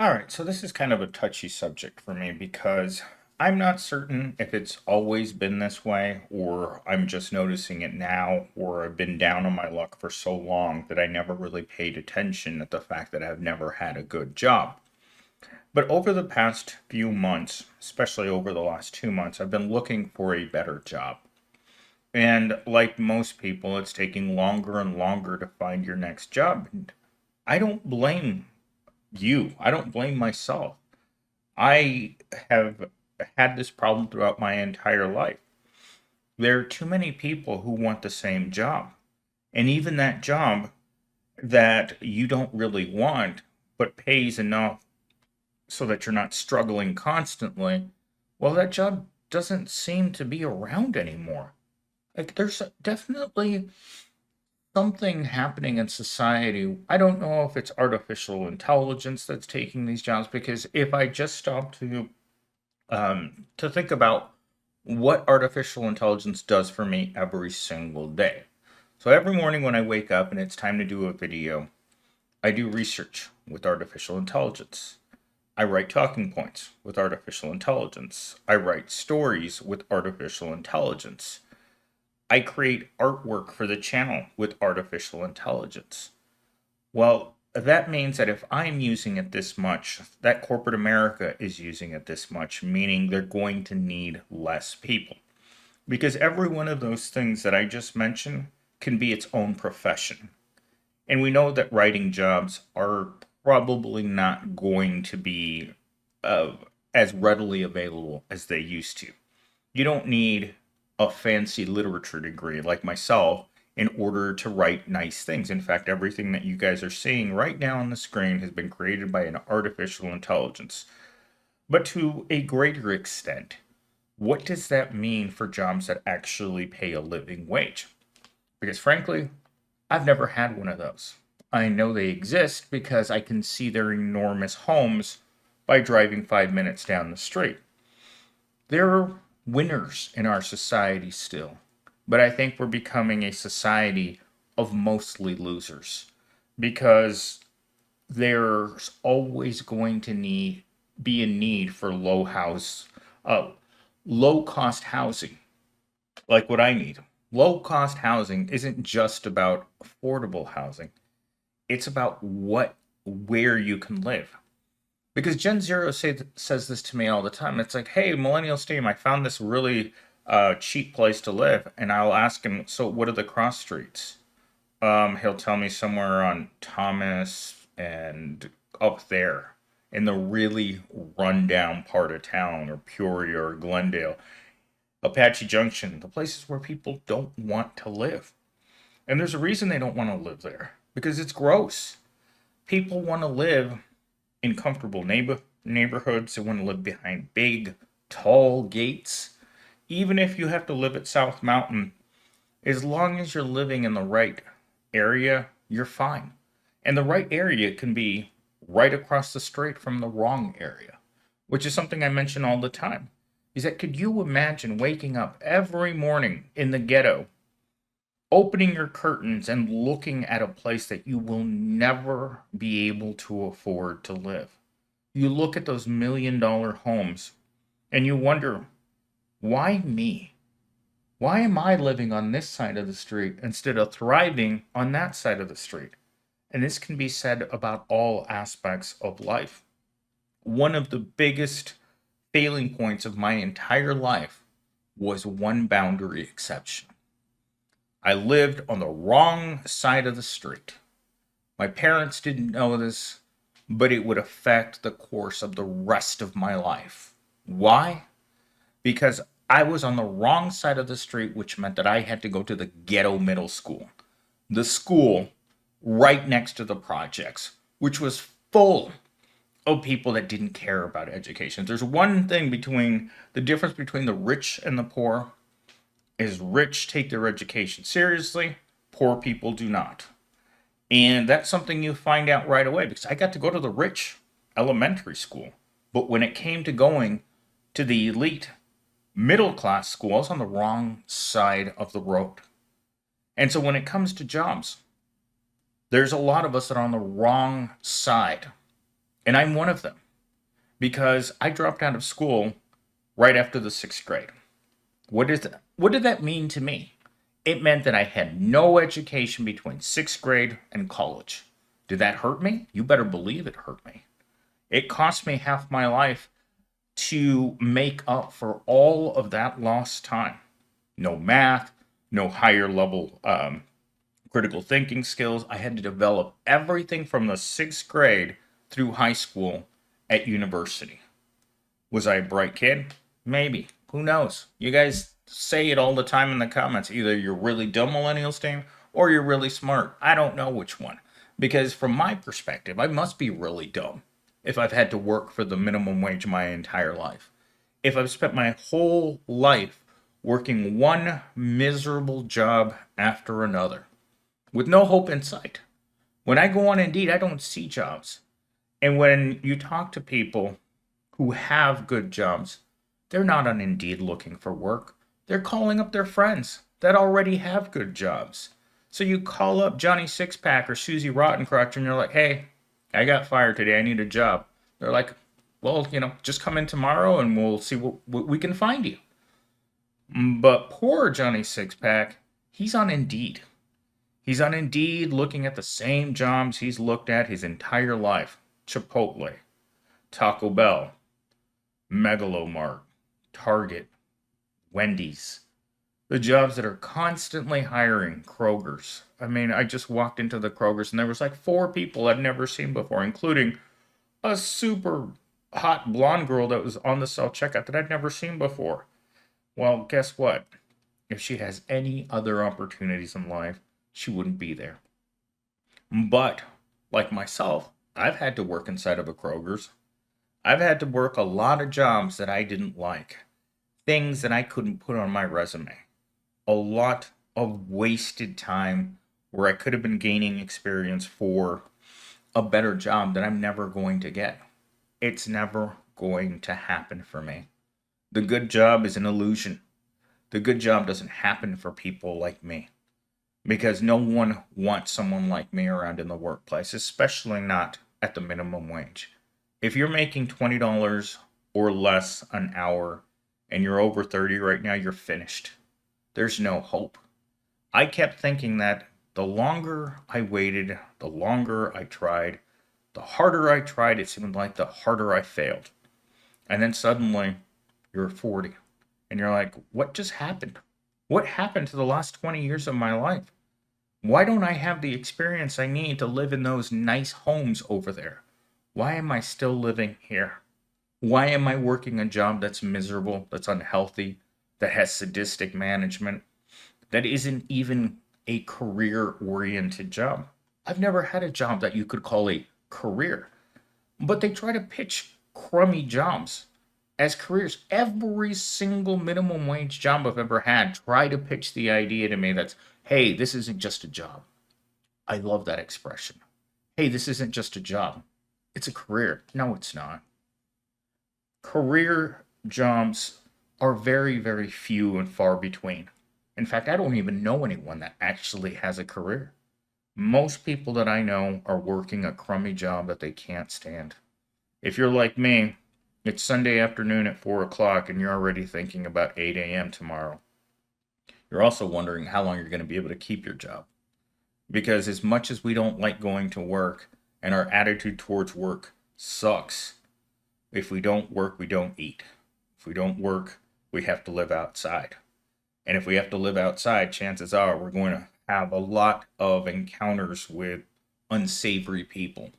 All right, so this is kind of a touchy subject for me because I'm not certain if it's always been this way or I'm just noticing it now or I've been down on my luck for so long that I never really paid attention at the fact that I've never had a good job. But over the past few months, especially over the last 2 months, I've been looking for a better job. And like most people, it's taking longer and longer to find your next job. And I don't blame you. I don't blame myself. I have had this problem throughout my entire life. There are too many people who want the same job. And even that job that you don't really want, but pays enough so that you're not struggling constantly, well, that job doesn't seem to be around anymore. Like, there's definitely something happening in society. I don't know if it's artificial intelligence that's taking these jobs, because if I just stop to think about what artificial intelligence does for me every single day. So every morning when I wake up and it's time to do a video, I do research with artificial intelligence. I write talking points with artificial intelligence. I write stories with artificial intelligence. I create artwork for the channel with artificial intelligence. Well, that means that if I'm using it this much, that corporate America is using it this much, meaning they're going to need less people. Because every one of those things that I just mentioned can be its own profession. And we know that writing jobs are probably not going to be uh, as readily available as they used to. You don't need a fancy literature degree like myself in order to write nice things. In fact, everything that you guys are seeing right now on the screen has been created by an artificial intelligence. But to a greater extent, what does that mean for jobs that actually pay a living wage? Because frankly, I've never had one of those. I know they exist because I can see their enormous homes by driving 5 minutes down the street. There are winners in our society still, but I think we're becoming a society of mostly losers because there's always going to be a need for uh, low cost housing, like what I need. Low cost housing isn't just about affordable housing. It's about where you can live. Because Gen Zero says this to me all the time. It's like, hey, Millennial Steam, I found this really cheap place to live. And I'll ask him, so what are the cross streets? He'll tell me somewhere on Thomas and up there in the really rundown part of town, or Peoria or Glendale, Apache Junction, the places where people don't want to live. And there's a reason they don't want to live there, because it's gross. People want to live in comfortable neighborhoods. They want to live behind big, tall gates. Even if you have to live at South Mountain, as long as you're living in the right area, you're fine. And the right area can be right across the street from the wrong area, which is something I mention all the time. Is that, could you imagine waking up every morning in the ghetto, opening your curtains and looking at a place that you will never be able to afford to live? You look at those $1 million homes and you wonder, why me? Why am I living on this side of the street instead of thriving on that side of the street? And this can be said about all aspects of life. One of the biggest failing points of my entire life was one boundary exception. I lived on the wrong side of the street. My parents didn't know this, but it would affect the course of the rest of my life. Why? Because I was on the wrong side of the street, which meant that I had to go to the ghetto middle school. The school right next to the projects, which was full of people that didn't care about education. There's one thing between the difference between the rich and the poor is rich take their education seriously, poor people do not. And that's something you find out right away, because I got to go to the rich elementary school. But when it came to going to the elite middle class school, I was on the wrong side of the road. And so when it comes to jobs, there's a lot of us that are on the wrong side And I'm one of them because I dropped out of school right after the sixth grade. What did that mean to me? It meant that I had no education between sixth grade and college. Did that hurt me? You better believe it hurt me. It cost me half my life to make up for all of that lost time. No math, no higher level critical thinking skills. I had to develop everything from the sixth grade through high school at university. Was I a bright kid? Maybe. Who knows? You guys say it all the time in the comments. Either you're really dumb, millennials team, or you're really smart. I don't know which one. Because from my perspective, I must be really dumb if I've had to work for the minimum wage my entire life. If I've spent my whole life working one miserable job after another with no hope in sight. When I go on Indeed, I don't see jobs. And when you talk to people who have good jobs, they're not on Indeed looking for work. They're calling up their friends that already have good jobs. So you call up Johnny Sixpack or Susie Rottencrotch and you're like, hey, I got fired today. I need a job. They're like, well, just come in tomorrow and we'll see what we can find you. But poor Johnny Sixpack, he's on Indeed. He's on Indeed looking at the same jobs he's looked at his entire life. Chipotle, Taco Bell, Megalomart, Target, Wendy's. The jobs that are constantly hiring. Kroger's. I mean, I just walked into the Kroger's and there was like 4 people I'd never seen before, including a super hot blonde girl that was on the self checkout that I'd never seen before. Well, guess what? If she has any other opportunities in life, she wouldn't be there. But, like myself, I've had to work inside of a Kroger's. I've had to work a lot of jobs that I didn't like, things that I couldn't put on my resume, a lot of wasted time where I could have been gaining experience for a better job that I'm never going to get. It's never going to happen for me. The good job is an illusion. The good job doesn't happen for people like me because no one wants someone like me around in the workplace, especially not at the minimum wage. If you're making $20 or less an hour and you're over 30 right now, you're finished. There's no hope. I kept thinking that the longer I waited, the longer I tried, the harder I tried, it seemed like the harder I failed. And then suddenly, you're 40. And you're like, what just happened? What happened to the last 20 years of my life? Why don't I have the experience I need to live in those nice homes over there? Why am I still living here? Why am I working a job that's miserable, that's unhealthy, that has sadistic management, that isn't even a career-oriented job? I've never had a job that you could call a career, but they try to pitch crummy jobs as careers. Every single minimum wage job I've ever had try to pitch the idea to me that's, hey, this isn't just a job. I love that expression. Hey, this isn't just a job. It's a career. No, it's not. Career jobs are very, very few and far between. In fact, I don't even know anyone that actually has a career. Most people that I know are working a crummy job that they can't stand. If you're like me, it's Sunday afternoon at 4 o'clock and you're already thinking about 8 a.m. tomorrow. You're also wondering how long you're going to be able to keep your job. Because as much as we don't like going to work and our attitude towards work sucks, if we don't work, we don't eat. If we don't work, we have to live outside. And if we have to live outside, chances are we're going to have a lot of encounters with unsavory people,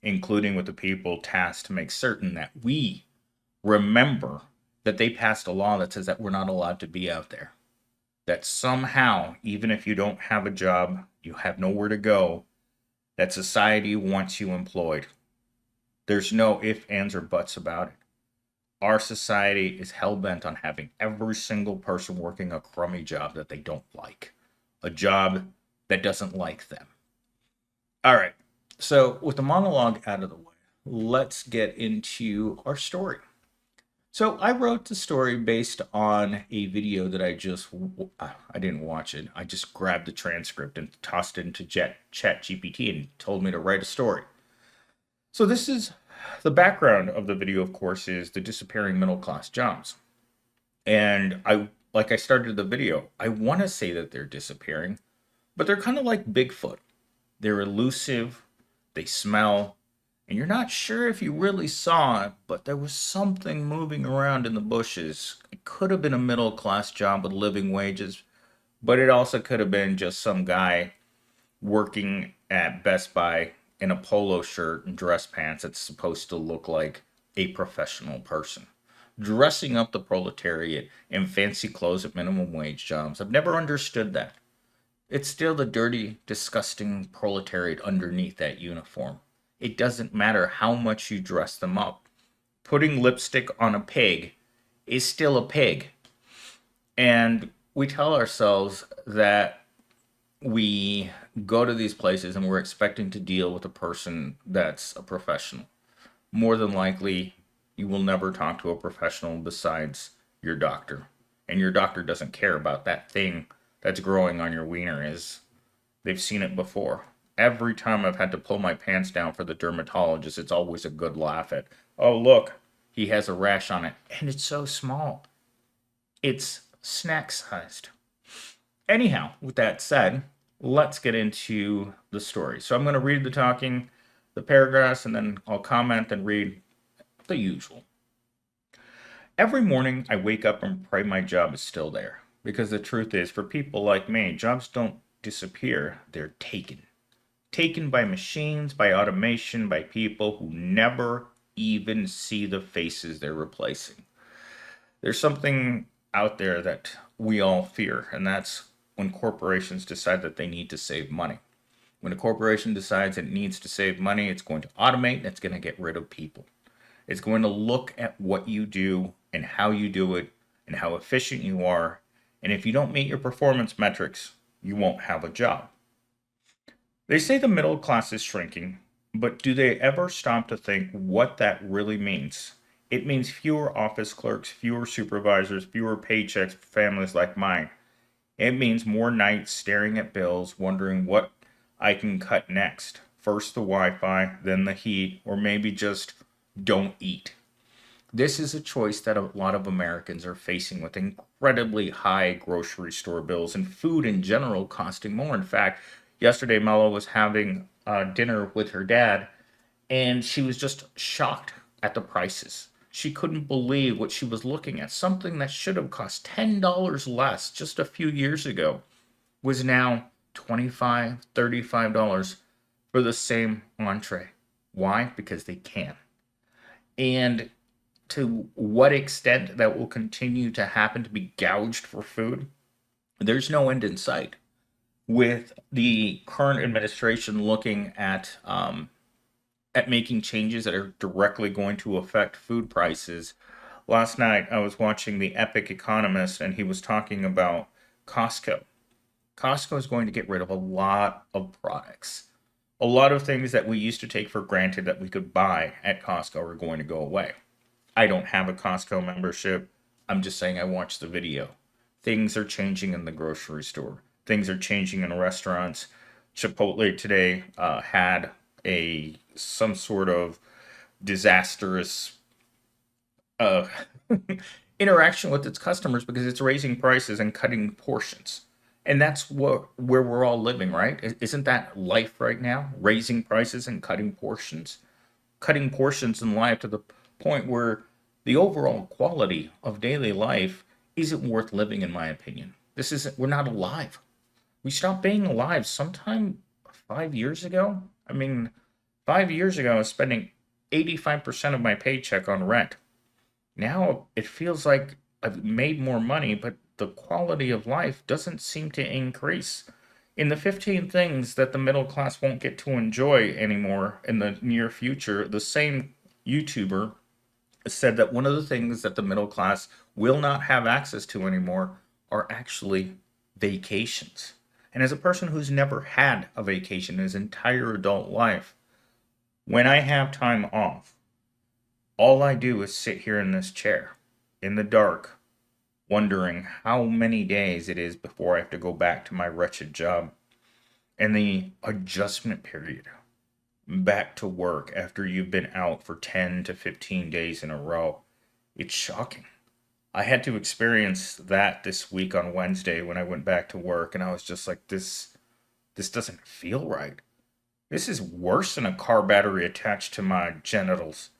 including with the people tasked to make certain that we remember that they passed a law that says that we're not allowed to be out there. That somehow, even if you don't have a job, you have nowhere to go, that society wants you employed. There's no ifs, ands, or buts about it. Our society is hell-bent on having every single person working a crummy job that they don't like. A job that doesn't like them. All right. So with the monologue out of the way, let's get into our story. So I wrote the story based on a video that I didn't watch it. I just grabbed the transcript and tossed it into Chat GPT and told me to write a story. So this is The background of the video, of course, is the disappearing middle class jobs. And like I started the video, I want to say that they're disappearing, but they're kind of like Bigfoot. They're elusive, they smell, and you're not sure if you really saw it, but there was something moving around in the bushes. It could have been a middle class job with living wages, but it also could have been just some guy working at Best Buy in a polo shirt and dress pants that's supposed to look like a professional person. Dressing up the proletariat in fancy clothes at minimum wage jobs. I've never understood that. It's still the dirty, disgusting proletariat underneath that uniform. It doesn't matter how much you dress them up. Putting lipstick on a pig is still a pig. And we tell ourselves that we go to these places and we're expecting to deal with a person that's a professional. More than likely, you will never talk to a professional besides your doctor. And your doctor doesn't care about that thing that's growing on your wiener is they've seen it before. Every time I've had to pull my pants down for the dermatologist, it's always a good laugh at, oh, look, he has a rash on it. And it's so small. It's snack sized. Anyhow, with that said, let's get into the story. So I'm going to read the talking, the paragraphs, and then I'll comment and read the usual. Every morning I wake up and pray my job is still there. Because the truth is, for people like me, jobs don't disappear, they're taken. Taken by machines, by automation, by people who never even see the faces they're replacing. There's something out there that we all fear, and that's when corporations decide that they need to save money. When a corporation decides it needs to save money, it's going to automate and it's going to get rid of people. It's going to look at what you do and how you do it and how efficient you are. And if you don't meet your performance metrics, you won't have a job. They say the middle class is shrinking, but do they ever stop to think what that really means? It means fewer office clerks, fewer supervisors, fewer paychecks for families like mine. It means more nights staring at bills, wondering what I can cut next. First the Wi-Fi, then the heat, or maybe just don't eat. This is a choice that a lot of Americans are facing with incredibly high grocery store bills and food in general costing more. In fact, yesterday Mello was having dinner with her dad and she was just shocked at the prices. She couldn't believe what she was looking at. Something that should have cost $10 less just a few years ago was now $25, $35 for the same entree. Why? Because they can. And to what extent that will continue to happen to be gouged for food, there's no end in sight. With the current administration looking at making changes that are directly going to affect food prices. Last night I was watching The Epic Economist and he was talking about Costco. Costco is going to get rid of a lot of products. A lot of things that we used to take for granted that we could buy at Costco are going to go away. I don't have a Costco membership. I'm just saying I watched the video. Things are changing in the grocery store. Things are changing in restaurants. Chipotle today had some sort of disastrous uh, interaction with its customers because it's raising prices and cutting portions. And that's where we're all living, right? Isn't that life right now? Raising prices and cutting portions. Cutting portions in life to the point where the overall quality of daily life isn't worth living, in my opinion. We're not alive. We stopped being alive sometime 5 years ago. I mean, 5 years ago, I was spending 85% of my paycheck on rent. Now it feels like I've made more money, but the quality of life doesn't seem to increase. In the 15 things that the middle class won't get to enjoy anymore in the near future, the same YouTuber said that one of the things that the middle class will not have access to anymore are actually vacations. And as a person who's never had a vacation in his entire adult life, when I have time off, all I do is sit here in this chair in the dark, wondering how many days it is before I have to go back to my wretched job. And the adjustment period. back to work after you've been out for 10 to 15 days in a row. It's shocking. I had to experience that this week on Wednesday when I went back to work, and I was just like, this doesn't feel right. This is worse than a car battery attached to my genitals.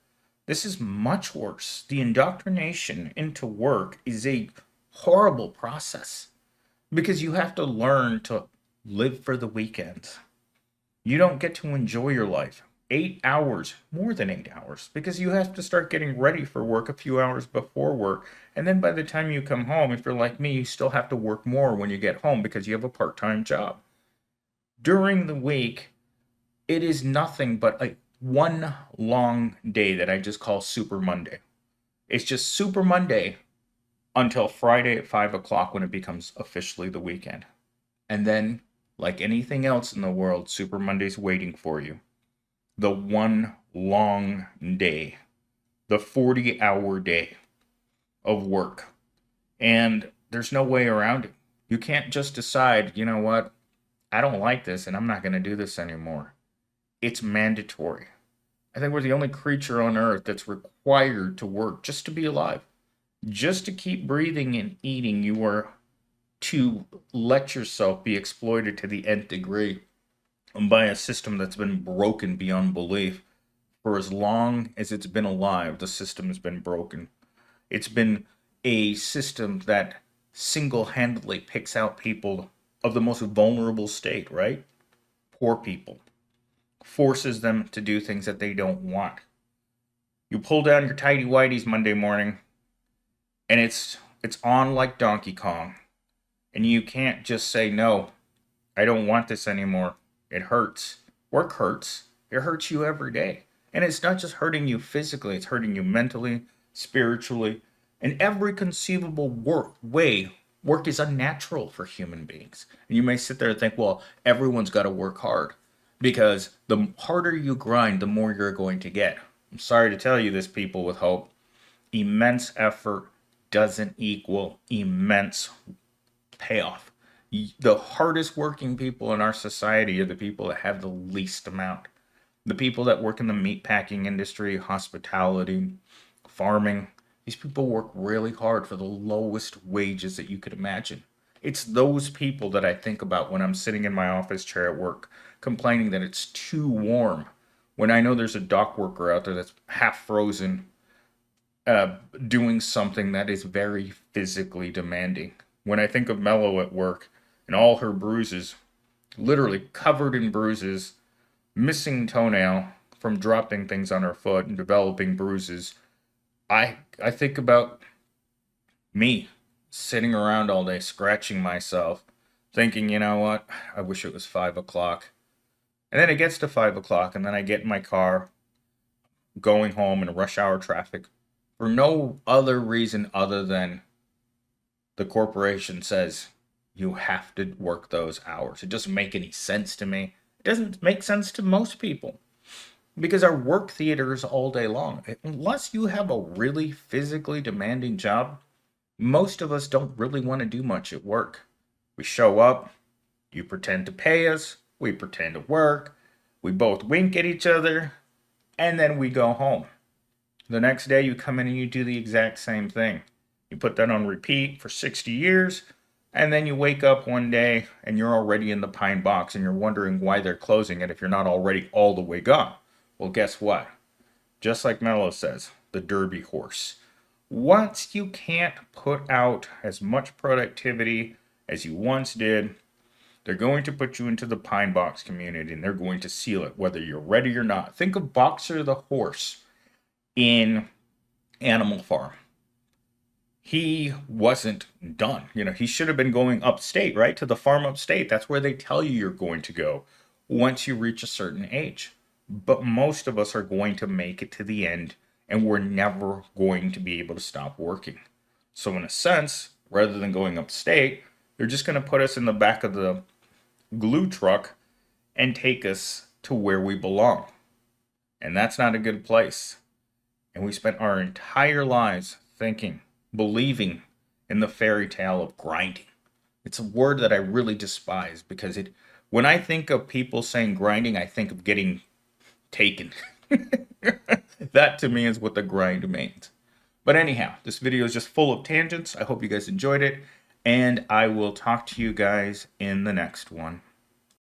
This is much worse. The indoctrination into work is a horrible process because you have to learn to live for the weekends. You don't get to enjoy your life 8 hours, more than 8 hours, because you have to start getting ready for work a few hours before work. And then by the time you come home, if you're like me, you still have to work more when you get home because you have a part time job. During the week, it is nothing but a one long day that I just call Super Monday. It's just Super Monday until Friday at 5 o'clock when it becomes officially the weekend. And then, like anything else in the world, Super Monday's waiting for you. The one long day, the 40-hour day of work. And there's no way around it. You can't just decide, you know what, I don't like this and I'm not going to do this anymore. It's mandatory. I think we're the only creature on earth that's required to work just to be alive. Just to keep breathing and eating, you are to let yourself be exploited to the nth degree by a system that's been broken beyond belief. For as long as it's been alive, the system has been broken. It's been a system that single handedly picks out people of the most vulnerable state, right? Poor people. Forces them to do things that they don't want. You pull down your tidy whities Monday morning, and it's on like Donkey Kong. And you can't just say, no, I don't want this anymore. It hurts. Work hurts. It hurts you every day. And it's not just hurting you physically, it's hurting you mentally, spiritually, in every conceivable way. Work is unnatural for human beings. And you may sit there and think, well, everyone's got to work hard. Because the harder you grind, the more you're going to get. I'm sorry to tell you this, people with hope. Immense effort doesn't equal immense payoff. The hardest working people in our society are the people that have the least amount. The people that work in the meatpacking industry, hospitality, farming. These people work really hard for the lowest wages that you could imagine. It's those people that I think about when I'm sitting in my office chair at work, complaining that it's too warm. When I know there's a dock worker out there that's half frozen, doing something that is very physically demanding. When I think of Mello at work and all her bruises, literally covered in bruises, missing toenail from dropping things on her foot and developing bruises, I think about me sitting around all day scratching myself, thinking, you know what, I wish it was 5 o'clock. And then it gets to 5 o'clock, and then I get in my car, going home in rush hour traffic for no other reason other than the corporation says you have to work those hours. It doesn't make any sense to me. It doesn't make sense to most people because our work theater is all day long. Unless you have a really physically demanding job, most of us don't really want to do much at work. We show up, you pretend to pay us, we pretend to work, we both wink at each other, and then we go home. The next day you come in and you do the exact same thing. You put that on repeat for 60 years, and then you wake up one day and you're already in the pine box and you're wondering why they're closing it if you're not already all the way gone. Well, guess what? Just like Mello says, the Derby horse. Once you can't put out as much productivity as you once did, they're going to put you into the pine box community and they're going to seal it whether you're ready or not. Think of Boxer the horse in Animal Farm. He wasn't done. He should have been going upstate, right? To the farm upstate. That's where they tell you you're going to go once you reach a certain age. But most of us are going to make it to the end and we're never going to be able to stop working. So in a sense, rather than going upstate, they're just going to put us in the back of the glue truck and take us to where we belong. And that's not a good place. And we spent our entire lives thinking, believing in the fairy tale of grinding. It's a word that I really despise because when I think of people saying grinding, I think of getting taken. That to me is what the grind means. But anyhow, this video is just full of tangents. I hope you guys enjoyed it, and I will talk to you guys in the next one.